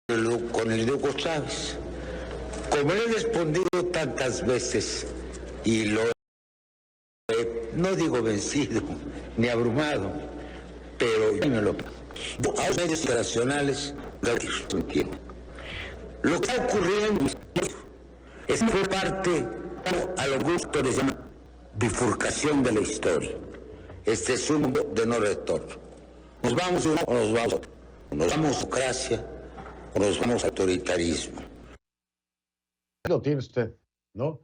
con el de Hugo Chávez. Como le he respondido tantas veces y lo he, no digo vencido ni abrumado, pero yo me lo a los medios internacionales lo entiendo. Lo que está ocurriendo es que fue parte a lo que los autores llaman bifurcación de la historia. Este es un mundo de no retorno. Nos vamos de uno o nos vamos a otro. Nos vamos a democracia o nos vamos a autoritarismo. Lo tiene usted, ¿no?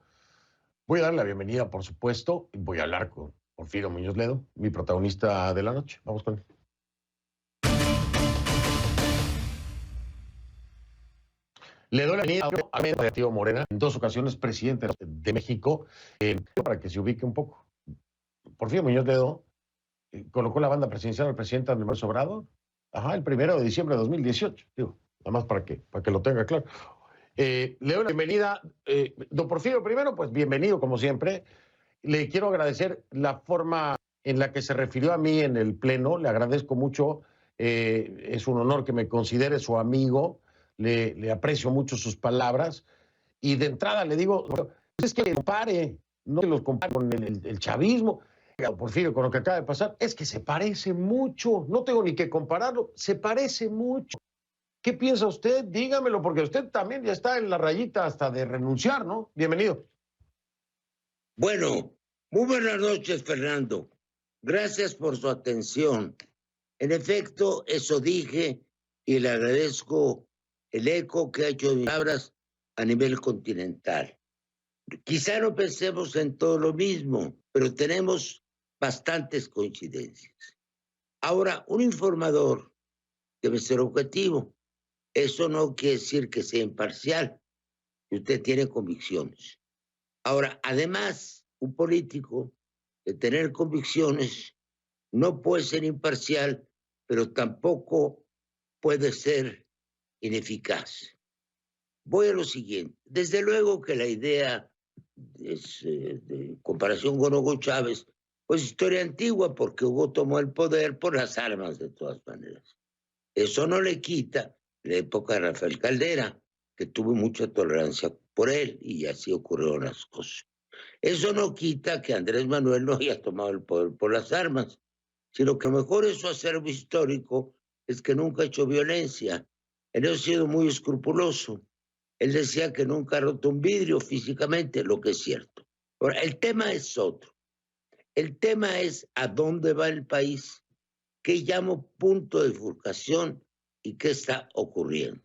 Voy a dar la bienvenida, por supuesto, y voy a hablar con Porfirio Muñoz Ledo, mi protagonista de la noche. Vamos con él. Le doy la bienvenida a Medativo Morena, en 2 ocasiones presidente de México, para que se ubique un poco. Porfirio Muñoz Ledo colocó la banda presidencial al presidente Andrés Manuel López Obrador, el 1 de diciembre de 2018, digo, nada más para que lo tenga claro. Le doy la bienvenida, don Porfirio, primero, pues bienvenido como siempre. Le quiero agradecer la forma en la que se refirió a mí en el Pleno, le agradezco mucho, es un honor que me considere su amigo, le aprecio mucho sus palabras, y de entrada le digo, es que compare, no se los compare con el chavismo, Porfirio, con lo que acaba de pasar, es que se parece mucho, no tengo ni que compararlo, se parece mucho. ¿Qué piensa usted? Dígamelo, porque usted también ya está en la rayita hasta de renunciar, ¿no? Bienvenido. Bueno, muy buenas noches, Fernando. Gracias por su atención. En efecto, eso dije y le agradezco el eco que ha hecho de mis palabras a nivel continental. Quizá no pensemos en todo lo mismo, pero tenemos bastantes coincidencias. Ahora, un informador debe ser objetivo. Eso no quiere decir que sea imparcial, que usted tiene convicciones. Ahora, además, un político de tener convicciones no puede ser imparcial, pero tampoco puede ser ineficaz. Voy a lo siguiente. Desde luego que la idea de comparación con Hugo Chávez, pues historia antigua, porque Hugo tomó el poder por las armas de todas maneras. Eso no le quita la época de Rafael Caldera, que tuvo mucha tolerancia por él y así ocurrieron las cosas. Eso no quita que Andrés Manuel no haya tomado el poder por las armas, sino que mejor es su acervo histórico es que nunca ha hecho violencia. Él ha sido muy escrupuloso. Él decía que nunca ha roto un vidrio físicamente, lo que es cierto. Ahora, el tema es otro. El tema es a dónde va el país, qué llamo punto de bifurcación y qué está ocurriendo.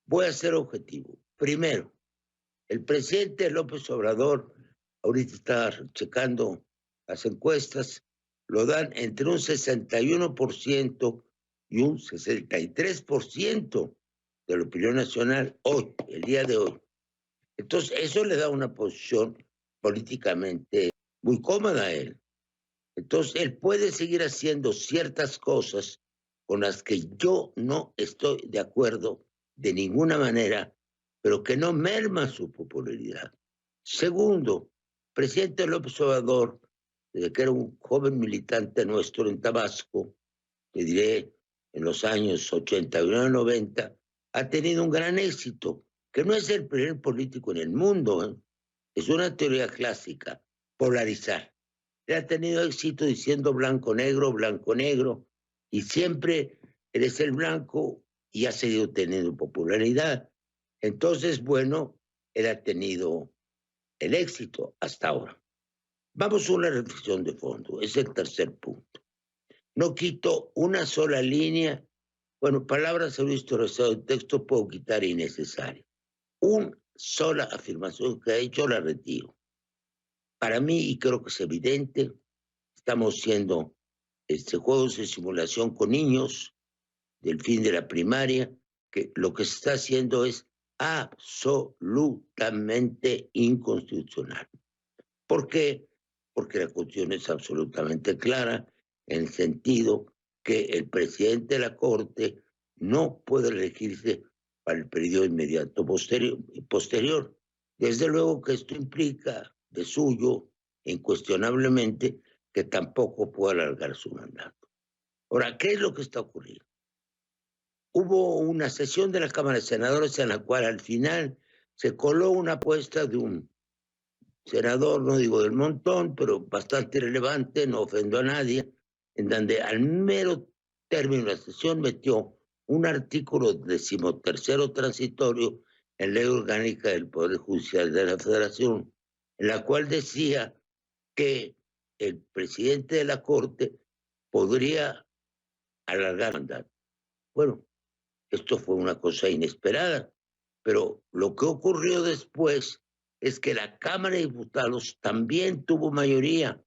Voy a ser objetivo. Primero, el presidente López Obrador, ahorita está checando las encuestas, lo dan entre un 61% y un 63% de la opinión nacional hoy, el día de hoy. Entonces, eso le da una posición políticamente muy cómoda a él. Entonces, él puede seguir haciendo ciertas cosas con las que yo no estoy de acuerdo de ninguna manera, pero que no merman su popularidad. Segundo, presidente López Obrador, desde que era un joven militante nuestro en Tabasco, le diré en los años 89-90, ha tenido un gran éxito, que no es el primer político en el mundo, es una teoría clásica, polarizar. Él ha tenido éxito diciendo blanco, negro, y siempre eres el blanco y ha seguido teniendo popularidad. Entonces, bueno, él ha tenido el éxito hasta ahora. Vamos a una reflexión de fondo, es el tercer punto. No quito una sola línea, bueno, palabras en un historizado de texto puedo quitar innecesario. Una sola afirmación que ha hecho la retiro. Para mí, y creo que es evidente, estamos haciendo juegos de simulación con niños del fin de la primaria, que lo que se está haciendo es absolutamente inconstitucional. ¿Por qué? Porque la Constitución es absolutamente clara en el sentido que el presidente de la Corte no puede elegirse para el periodo inmediato posterior. Desde luego que esto implica de suyo, incuestionablemente, que tampoco puede alargar su mandato. Ahora, ¿qué es lo que está ocurriendo? hubo una sesión de la Cámara de Senadores en la cual al final se coló una apuesta de un senador, no digo del montón, pero bastante relevante, no ofendo a nadie, en donde al mero término de la sesión metió un artículo 13º transitorio en Ley Orgánica del Poder Judicial de la Federación, en la cual decía que el presidente de la Corte podría alargar el mandato. Bueno, esto fue una cosa inesperada, pero lo que ocurrió después es que la Cámara de Diputados también tuvo mayoría,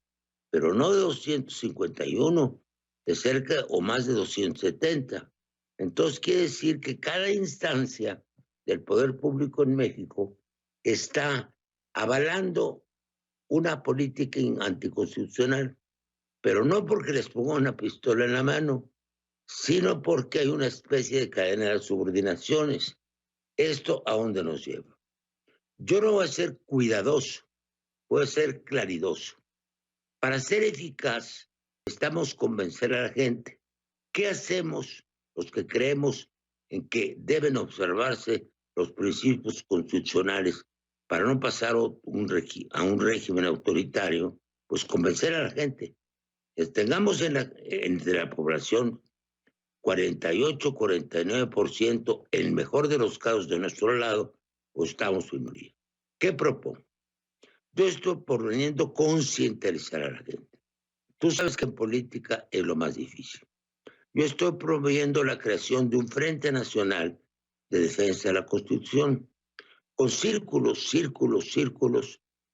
pero no de 251, de cerca o más de 270. Entonces quiere decir que cada instancia del poder público en México está avalando una política anticonstitucional, pero no porque les ponga una pistola en la mano, sino porque hay una especie de cadena de subordinaciones. ¿Esto a dónde nos lleva? Yo no voy a ser cuidadoso, voy a ser claridoso. Para ser eficaz, necesitamos convencer a la gente. ¿Qué hacemos los que creemos en que deben observarse los principios constitucionales para no pasar a un régimen autoritario? Pues convencer a la gente. Tengamos entre la población 48, 49%, en el mejor de los casos de nuestro lado, o estamos minoría. ¿Qué propongo? Yo estoy proponiendo concientizar a la gente. Tú sabes que en política es lo más difícil. Yo estoy promoviendo la creación de un Frente Nacional de Defensa de la Constitución, con círculos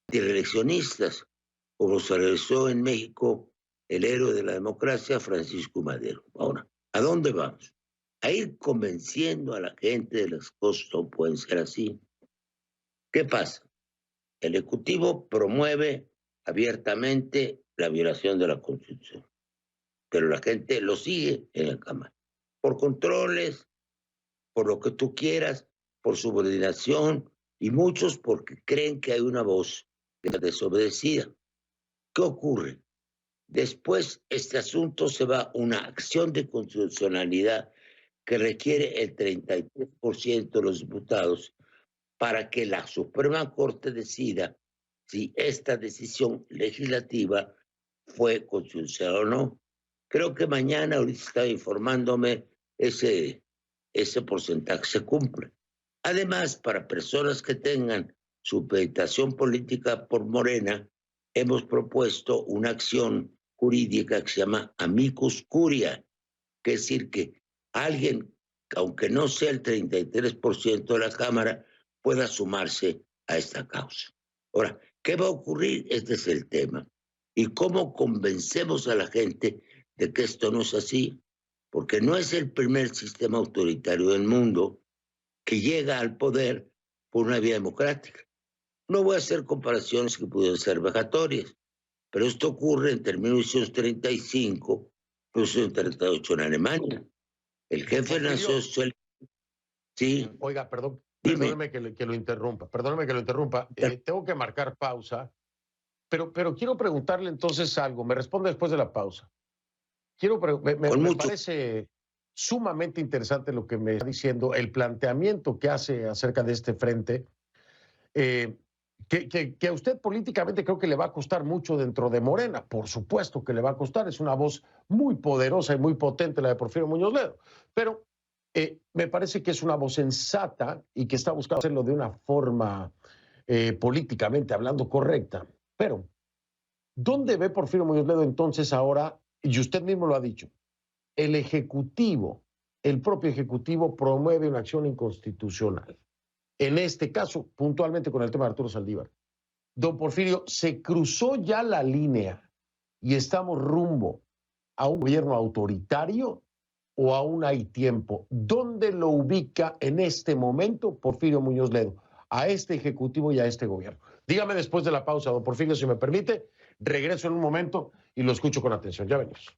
antireeleccionistas, como se realizó en México el héroe de la democracia, Francisco Madero. Ahora, ¿a dónde vamos? A ir convenciendo a la gente de las cosas no pueden ser así. ¿Qué pasa? El Ejecutivo promueve abiertamente la violación de la Constitución, pero la gente lo sigue en la Cámara, por controles, por lo que tú quieras, por subordinación, y muchos porque creen que hay una voz desobedecida. ¿Qué ocurre? Después este asunto se va a una acción de constitucionalidad que requiere el 33% de los diputados para que la Suprema Corte decida si esta decisión legislativa fue constitucional o no. Creo que mañana, ahorita estaba informándome, ese porcentaje se cumple. Además, para personas que tengan supeditación política por Morena, hemos propuesto una acción jurídica que se llama amicus curiae, que es decir que alguien, aunque no sea el 33% de la Cámara, pueda sumarse a esta causa. Ahora, ¿qué va a ocurrir? Este es el tema. ¿Y cómo convencemos a la gente de que esto no es así? Porque no es el primer sistema autoritario del mundo que llega al poder por una vía democrática. No voy a hacer comparaciones que pudieran ser vejatorias, pero esto ocurre entre 1935 y 1938 en Alemania. El jefe nació... Sí. Oiga, perdón. Dime. Perdóneme que lo interrumpa. Tengo que marcar pausa, pero quiero preguntarle entonces algo. Me responde después de la pausa. Me parece sumamente interesante lo que me está diciendo, el planteamiento que hace acerca de este frente, que a usted políticamente creo que le va a costar mucho dentro de Morena. Por supuesto que le va a costar. Es una voz muy poderosa y muy potente la de Porfirio Muñoz Ledo. Pero me parece que es una voz sensata y que está buscando hacerlo de una forma políticamente hablando correcta. Pero, ¿dónde ve Porfirio Muñoz Ledo entonces ahora? Y usted mismo lo ha dicho, el Ejecutivo, el propio Ejecutivo promueve una acción inconstitucional. En este caso, puntualmente con el tema de Arturo Saldívar. Don Porfirio, ¿se cruzó ya la línea y estamos rumbo a un gobierno autoritario o aún hay tiempo? ¿Dónde lo ubica en este momento Porfirio Muñoz Ledo? A este Ejecutivo y a este gobierno. Dígame después de la pausa, don Porfirio, si me permite. Regreso en un momento y lo escucho con atención. Ya venimos.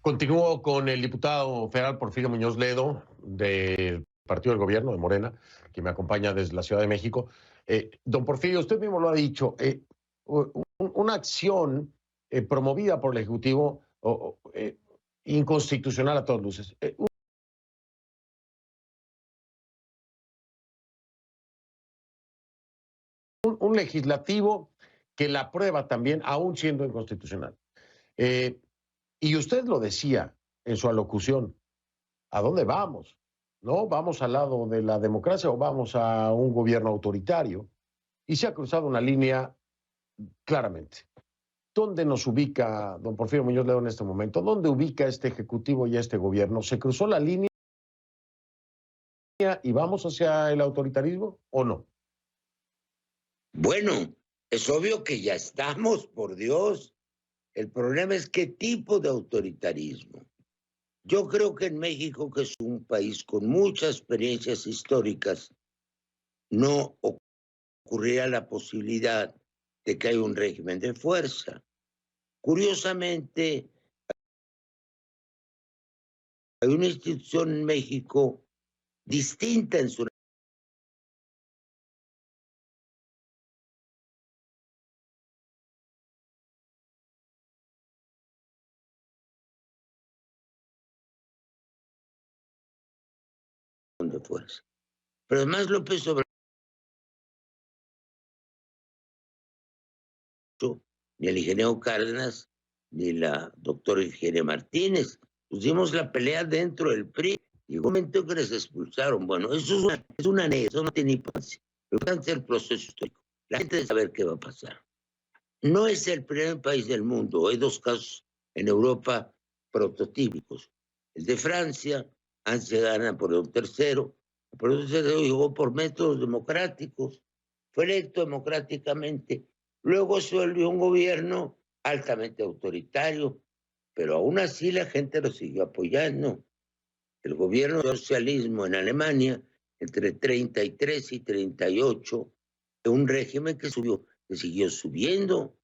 Continúo con el diputado federal Porfirio Muñoz Ledo, de partido del gobierno de Morena, que me acompaña desde la Ciudad de México. Don Porfirio, usted mismo lo ha dicho, una acción promovida por el Ejecutivo inconstitucional a todas luces. Un legislativo que la aprueba también, aún siendo inconstitucional. Y usted lo decía en su alocución, ¿a dónde vamos? ¿No? ¿Vamos al lado de la democracia o vamos a un gobierno autoritario? Y se ha cruzado una línea claramente. ¿Dónde nos ubica don Porfirio Muñoz Ledo en este momento? ¿Dónde ubica este Ejecutivo y este gobierno? ¿Se cruzó la línea y vamos hacia el autoritarismo o no? Bueno, es obvio que ya estamos, por Dios. El problema es qué tipo de autoritarismo. Yo creo que en México, que es un país con muchas experiencias históricas, no ocurrirá la posibilidad de que haya un régimen de fuerza. Curiosamente, hay una institución en México distinta en su de fuerza. Pero además López Obrador, ni el ingeniero Cárdenas, ni la doctora Eugenia Martínez, pusimos la pelea dentro del PRI. Llegó un momento que les expulsaron. Bueno, eso es una anécdota, eso no tiene importancia. Lo importante es el proceso histórico. La gente debe saber qué va a pasar. No es el primer país del mundo. Hay dos casos en Europa prototípicos. El de Francia, antes gana por un tercero, pero el tercero llegó por métodos democráticos, fue electo democráticamente. Luego se volvió un gobierno altamente autoritario, pero aún así la gente lo siguió apoyando. El gobierno del socialismo en Alemania, entre 33 y 38, un régimen que siguió subiendo,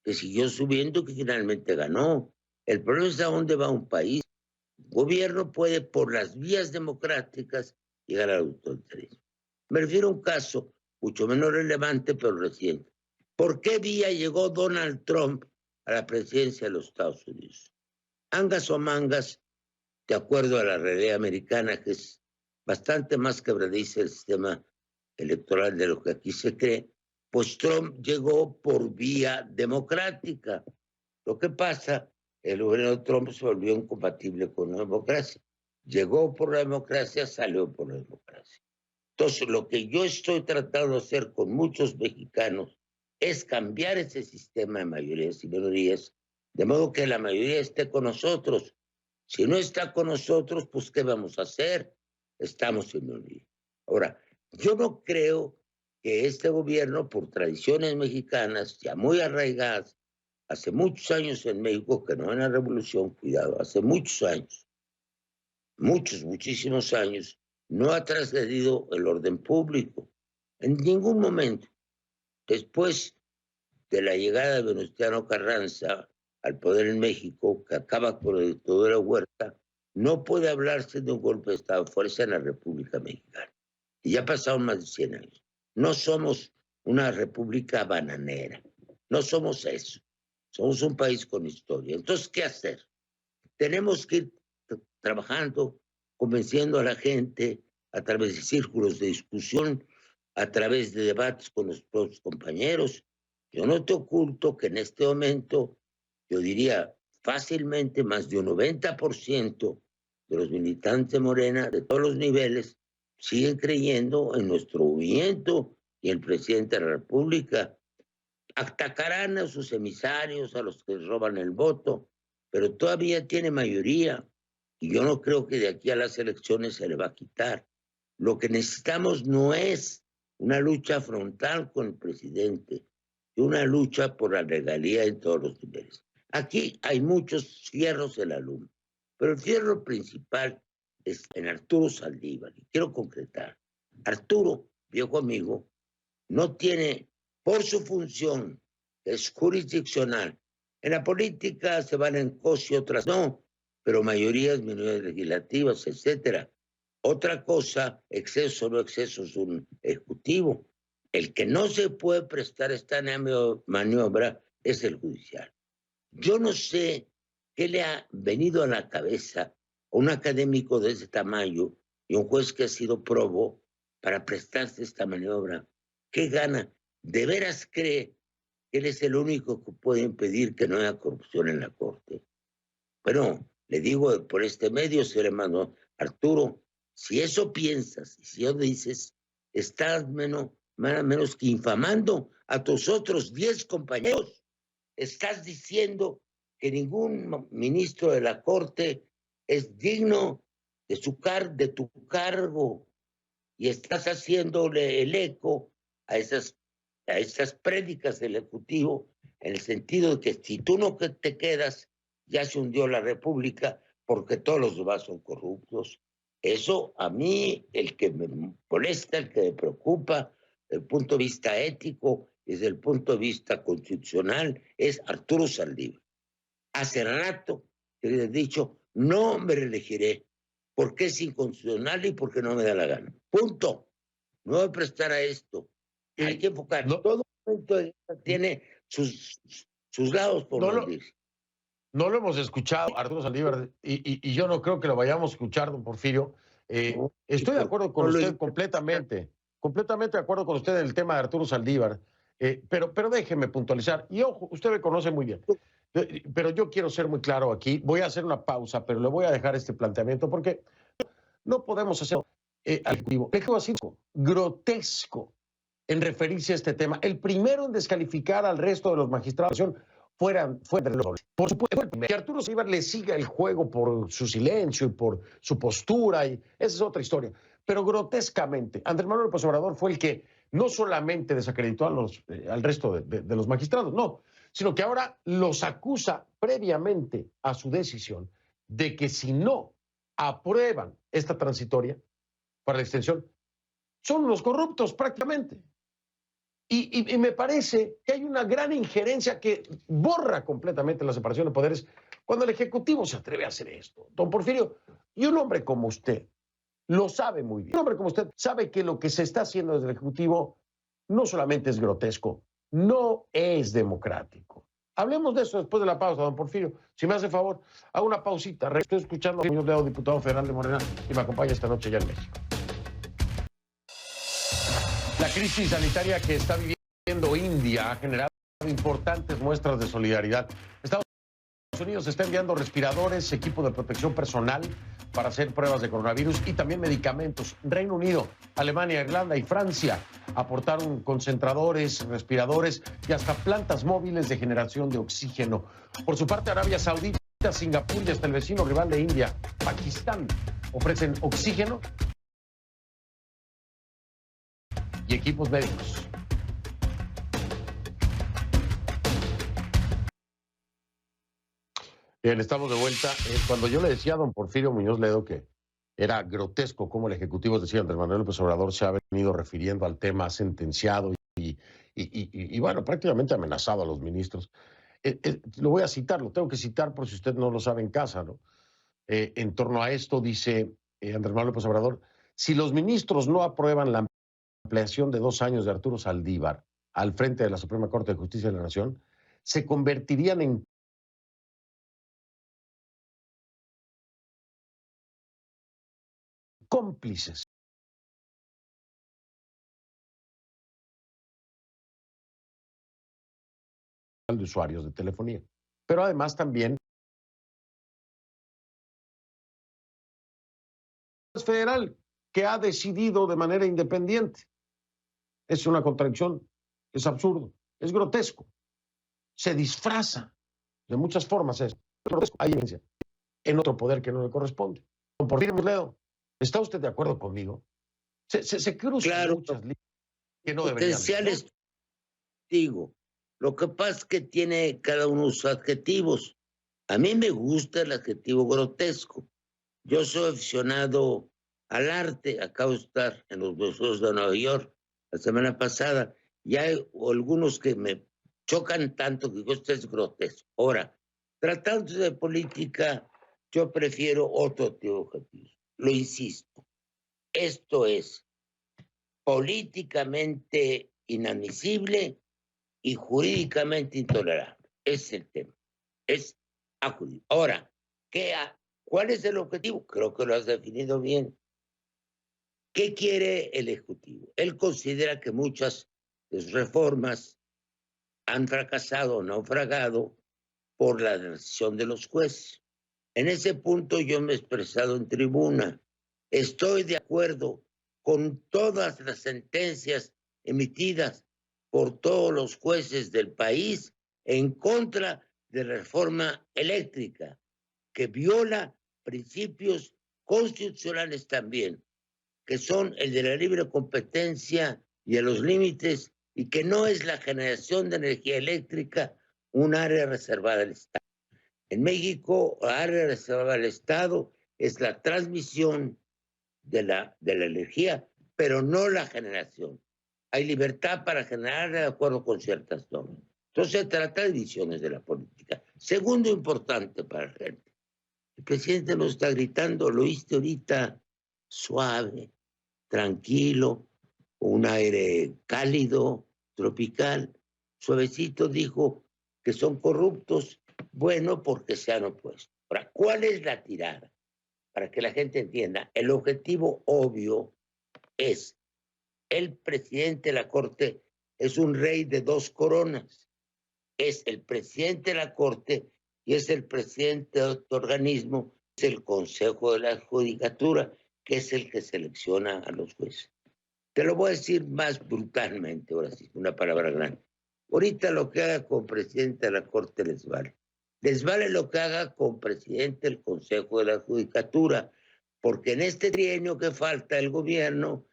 que finalmente ganó. El problema es a dónde va un país. Un gobierno puede, por las vías democráticas, llegar al autoritarismo. Me refiero a un caso mucho menos relevante, pero reciente. ¿Por qué vía llegó Donald Trump a la presidencia de los Estados Unidos? Angas o mangas, de acuerdo a la realidad americana, que es bastante más quebradiza el sistema electoral de lo que aquí se cree, pues Trump llegó por vía democrática. Lo que pasa, el gobierno de Trump se volvió incompatible con la democracia. Llegó por la democracia, salió por la democracia. Entonces, lo que yo estoy tratando de hacer con muchos mexicanos es cambiar ese sistema de mayorías y minorías, de modo que la mayoría esté con nosotros. Si no está con nosotros, pues ¿qué vamos a hacer? Estamos en minoría. Ahora, yo no creo que este gobierno, por tradiciones mexicanas ya muy arraigadas, hace muchos años en México, que no en la revolución, cuidado, hace muchos años, muchísimos años, no ha trascendido el orden público en ningún momento. Después de la llegada de Venustiano Carranza al poder en México, que acaba con la dictadura Huerta, no puede hablarse de un golpe de Estado de fuerza en la República Mexicana. Y ya pasaron más de 100 años. No somos una república bananera, no somos eso. Somos un país con historia. Entonces, ¿qué hacer? Tenemos que ir trabajando, convenciendo a la gente a través de círculos de discusión, a través de debates con los propios compañeros. Yo no te oculto que en este momento, yo diría fácilmente más de un 90% de los militantes de Morena, de todos los niveles, siguen creyendo en nuestro movimiento y el presidente de la República. Atacarán a sus emisarios, a los que roban el voto, pero todavía tiene mayoría y yo no creo que de aquí a las elecciones se le va a quitar. Lo que necesitamos no es una lucha frontal con el presidente, es una lucha por la legalidad en todos los niveles. Aquí hay muchos fierros en la luna, pero el fierro principal es en Arturo Saldívar. Y quiero concretar. Arturo, viejo amigo, no tiene, por su función, que es jurisdiccional. En la política se van en cosas y otras no, pero mayorías, minorías legislativas, etcétera. Otra cosa, exceso o no exceso, es un ejecutivo. El que no se puede prestar esta maniobra es el judicial. Yo no sé qué le ha venido a la cabeza a un académico de ese tamaño y un juez que ha sido probo para prestarse esta maniobra. ¿Qué gana? ¿De veras cree que él es el único que puede impedir que no haya corrupción en la Corte? Bueno, le digo por este medio, señor hermano Arturo, si eso piensas, y si eso dices, estás menos que infamando a tus otros 10 compañeros. Estás diciendo que ningún ministro de la Corte es digno de tu cargo, y estás haciéndole el eco a esas prédicas del Ejecutivo, en el sentido de que si tú no te quedas, ya se hundió la República porque todos los demás son corruptos. Eso a mí, el que me molesta, el que me preocupa, desde el punto de vista ético, desde el punto de vista constitucional, es Arturo Saldívar. Hace rato que le he dicho, no me reelegiré, porque es inconstitucional y porque no me da la gana. Punto. No voy a prestar a esto. Hay que enfocar. No, Todo momento tiene sus lados, por no, no lo, decir. no lo hemos escuchado, Arturo Saldívar, y yo no creo que lo vayamos a escuchar, don Porfirio. No, Estoy de acuerdo con no lo usted completamente de acuerdo con usted en el tema de Arturo Saldívar, pero déjeme puntualizar. Y ojo, usted me conoce muy bien, pero yo quiero ser muy claro aquí. Voy a hacer una pausa, pero le voy a dejar este planteamiento porque no podemos hacer al Ejecutivo. El Ejecutivo ha sido grotesco en referirse a este tema. El primero en descalificar al resto de los magistrados fue Andrés López. Por supuesto, que Arturo Saldívar le siga el juego por su silencio y por su postura, y esa es otra historia. Pero grotescamente, Andrés Manuel López Obrador fue el que no solamente desacreditó al resto de los magistrados, no, sino que ahora los acusa previamente a su decisión de que si no aprueban esta transitoria para la extensión, son los corruptos prácticamente. Y me parece que hay una gran injerencia que borra completamente la separación de poderes cuando el Ejecutivo se atreve a hacer esto. Don Porfirio, y un hombre como usted lo sabe muy bien. Un hombre como usted sabe que lo que se está haciendo desde el Ejecutivo no solamente es grotesco, no es democrático. Hablemos de eso después de la pausa, don Porfirio. Si me hace favor, hago una pausita. Estoy escuchando al señor Leo, diputado federal de Morena, y me acompaña esta noche ya en México. La crisis sanitaria que está viviendo India ha generado importantes muestras de solidaridad. Estados Unidos está enviando respiradores, equipo de protección personal para hacer pruebas de coronavirus y también medicamentos. Reino Unido, Alemania, Irlanda y Francia aportaron concentradores, respiradores y hasta plantas móviles de generación de oxígeno. Por su parte, Arabia Saudita, Singapur y hasta el vecino rival de India, Pakistán, ofrecen oxígeno y equipos médicos. Bien, estamos de vuelta. Cuando yo le decía a don Porfirio Muñoz Ledo que era grotesco cómo el Ejecutivo, decía Andrés Manuel López Obrador, se ha venido refiriendo al tema sentenciado y bueno, prácticamente amenazado a los ministros. Lo voy a citar, lo tengo que citar por si usted no lo sabe en casa, ¿no? En torno a esto dice Andrés Manuel López Obrador, si los ministros no aprueban la ampliación de 2 años de Arturo Saldívar al frente de la Suprema Corte de Justicia de la Nación, se convertirían en cómplices de usuarios de telefonía. Pero además también es federal que ha decidido de manera independiente. Es una contradicción, es absurdo, es grotesco. Se disfraza de muchas formas eso. Hay evidencia en otro poder que no le corresponde. Don Porfirio Ledo, ¿está usted de acuerdo conmigo? Se cruzan Claro, muchas líneas que no deberían. potenciales, digo. Lo que pasa es que tiene cada uno sus adjetivos. A mí me gusta el adjetivo grotesco. Yo soy aficionado al arte. Acabo de estar en los museos de Nueva York la semana pasada y hay algunos que me chocan tanto que esto es grotesco. Ahora, tratándose de política, yo prefiero otro tipo de objetivos. Lo insisto, Esto es políticamente inadmisible y jurídicamente intolerable. Es el tema. Es acudir. Ahora, ¿cuál es el objetivo? Creo que lo has definido bien. ¿Qué quiere el Ejecutivo? Él considera que muchas de sus reformas han fracasado o naufragado por la decisión de los jueces. En ese punto yo me he expresado en tribuna. Estoy de acuerdo con todas las sentencias emitidas por todos los jueces del país en contra de la reforma eléctrica, que viola principios constitucionales también, que son el de la libre competencia y de los límites, y que no es la generación de energía eléctrica un área reservada al Estado. En México, la área reservada al Estado es la transmisión de la energía, pero no la generación. Hay libertad para generar de acuerdo con ciertas normas. Entonces se trata de visiones de la política. Segundo importante para la gente, el presidente nos está gritando, lo oíste ahorita, suave, tranquilo, un aire cálido, tropical, suavecito, dijo que son corruptos, bueno, porque se han opuesto. Ahora, ¿cuál es la tirada? Para que la gente entienda, el objetivo obvio es, el presidente de la Corte es un rey de dos coronas, es el presidente de la Corte y es el presidente de otro organismo, es el Consejo de la Judicatura, que es el que selecciona a los jueces. Te lo voy a decir más brutalmente, ahora sí, una palabra grande. Ahorita lo que haga con presidente de la Corte les vale. Les vale lo que haga con presidente del Consejo de la Judicatura, porque en este trienio que falta el gobierno,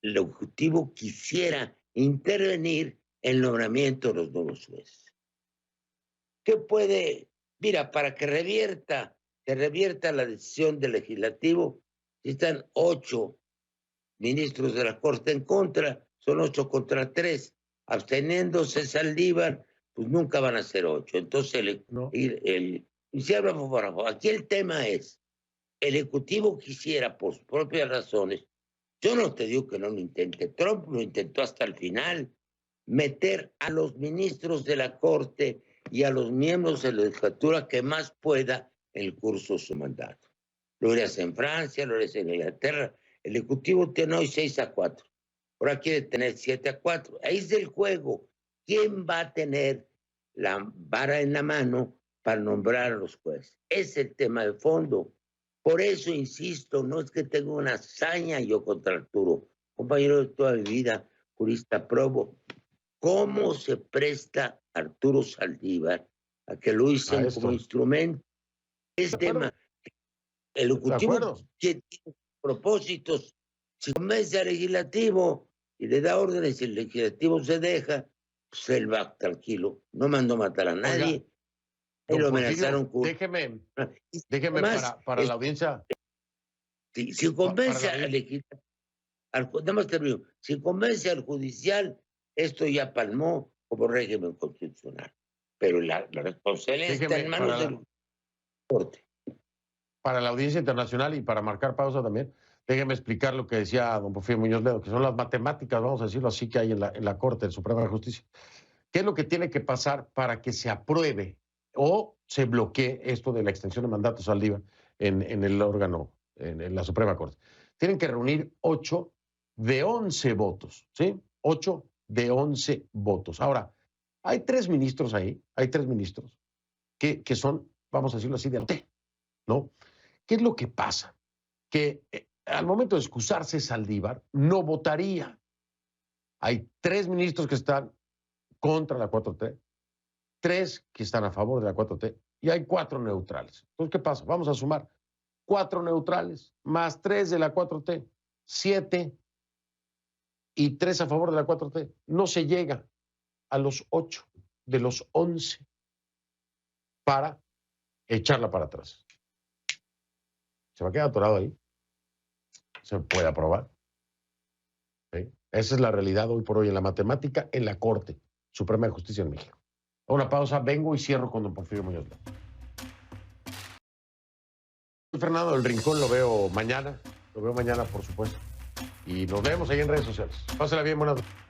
el Ejecutivo quisiera intervenir en el nombramiento de los nuevos jueces. ¿Qué puede? Mira, para que se revierta la decisión del legislativo, están 8 ministros de la Corte en contra, son 8 contra 3. Absteniéndose Saldívar, pues nunca van a ser 8. Entonces, aquí el tema es, el Ejecutivo quisiera, por sus propias razones, yo no te digo que no lo intente, Trump lo intentó hasta el final, meter a los ministros de la Corte y a los miembros de la legislatura que más pueda en el curso de su mandato. Lo hace en Francia, lo hace en Inglaterra. El Ejecutivo tiene hoy 6-4. Ahora quiere tener 7-4. Ahí es el juego. ¿Quién va a tener la vara en la mano para nombrar a los jueces? Es el tema de fondo. Por eso insisto, no es que tenga una hazaña yo contra Arturo, compañero de toda mi vida, jurista probo. ¿Cómo se presta Arturo Saldívar a que lo usen como instrumento? Es tema. El Ejecutivo tiene propósitos. Si convence al legislativo y le da órdenes y el legislativo se deja, pues él va tranquilo. No mandó matar a nadie. Y lo amenazaron con... Déjeme además, para la audiencia. Si convence al legislativo, nada más termino, si convence al judicial, esto ya palmó como régimen constitucional. Pero la responsabilidad está en manos del Corte. Para la audiencia internacional y para marcar pausa también, déjeme explicar lo que decía don Porfirio Muñoz Ledo, que son las matemáticas, vamos a decirlo así, que hay en la Corte de Suprema de Justicia. ¿Qué es lo que tiene que pasar para que se apruebe o se bloquee esto de la extensión de mandato Saldívar en el órgano, en la Suprema Corte? Tienen que reunir 8 de 11 votos, ¿sí? 8 de 11 votos. Ahora, hay 3 ministros ahí, que son, vamos a decirlo así, de la T, ¿no? ¿Qué es lo que pasa? Que al momento de excusarse Saldívar, no votaría. Hay 3 ministros que están contra la 4T, 3 que están a favor de la 4T y hay 4 neutrales. Entonces, ¿qué pasa? Vamos a sumar 4 neutrales más 3 de la 4T, 7 y 3 a favor de la 4T. No se llega a los 8 de los 11 para echarla para atrás. Se va a quedar atorado ahí. Se puede aprobar. ¿Sí? Esa es la realidad hoy por hoy en la matemática, en la Corte Suprema de Justicia en México. A una pausa, vengo y cierro con don Porfirio Muñoz Ledo. Fernando del Rincón lo veo mañana, por supuesto. Y nos vemos ahí en redes sociales. Pásela bien, buenas noches.